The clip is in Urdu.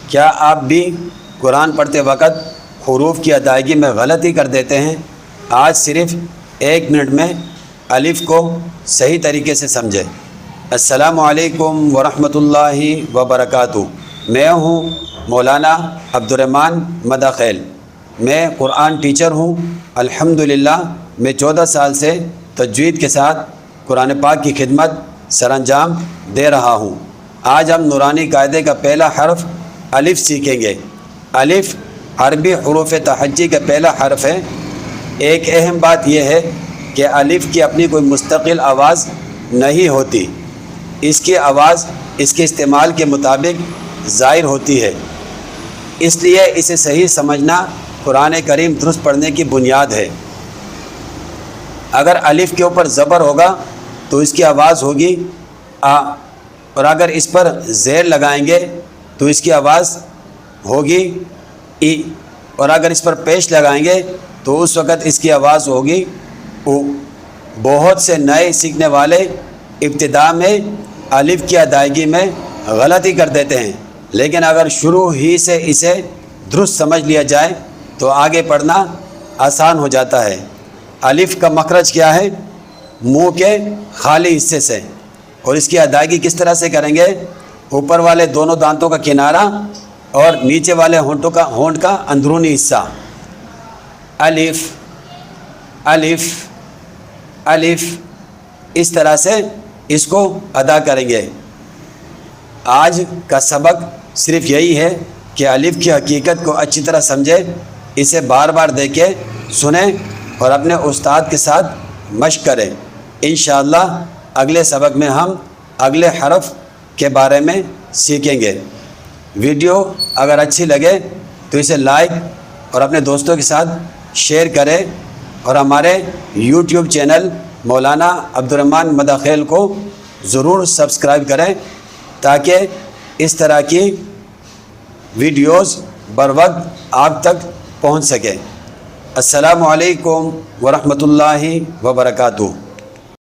کیا آپ بھی قرآن پڑھتے وقت حروف کی ادائیگی میں غلطی کر دیتے ہیں؟ آج صرف 1 منٹ میں الف کو صحیح طریقے سے سمجھیں۔ السلام علیکم ورحمۃ اللہ وبرکاتہ۔ میں ہوں مولانا عبدالرحمن مداخیل۔ میں قرآن ٹیچر ہوں۔ الحمدللہ میں 14 سال سے تجوید کے ساتھ قرآن پاک کی خدمت سر انجام دے رہا ہوں۔ آج ہم نورانی قاعدے کا پہلا حرف الف سیکھیں گے۔ الف عربی حروف تہجی کا پہلا حرف ہے۔ ایک اہم بات یہ ہے کہ الف کی اپنی کوئی مستقل آواز نہیں ہوتی، اس کی آواز اس کے استعمال کے مطابق ظاہر ہوتی ہے، اس لیے اسے صحیح سمجھنا قرآن کریم درست پڑھنے کی بنیاد ہے۔ اگر الف کے اوپر زبر ہوگا تو اس کی آواز ہوگی آ، اور اگر اس پر زیر لگائیں گے تو اس کی آواز ہوگی ای، اور اگر اس پر پیش لگائیں گے تو اس وقت اس کی آواز ہوگی او۔ بہت سے نئے سیکھنے والے ابتدا میں الف کی ادائیگی میں غلطی کر دیتے ہیں، لیکن اگر شروع ہی سے اسے درست سمجھ لیا جائے تو آگے پڑھنا آسان ہو جاتا ہے۔ الف کا مخرج کیا ہے؟ منہ کے خالی حصے سے، اور اس کی ادائیگی کس طرح سے کریں گے؟ اوپر والے دونوں دانتوں کا کنارہ اور نیچے والے ہونٹ کا اندرونی حصہ۔ الف الف الف، اس طرح سے اس کو ادا کریں گے۔ آج کا سبق صرف یہی ہے کہ الف کی حقیقت کو اچھی طرح سمجھیں، اسے بار بار دیکھیں، سنیں اور اپنے استاد کے ساتھ مشق کریں۔ انشاءاللہ اگلے سبق میں ہم اگلے حرف کے بارے میں سیکھیں گے۔ ویڈیو اگر اچھی لگے تو اسے لائک اور اپنے دوستوں کے ساتھ شیئر کریں، اور ہمارے یوٹیوب چینل مولانا عبدالرحمن مداخیل کو ضرور سبسکرائب کریں تاکہ اس طرح کی ویڈیوز بر وقت آپ تک پہنچ سکیں۔ السلام علیکم ورحمۃ اللہ وبرکاتہ۔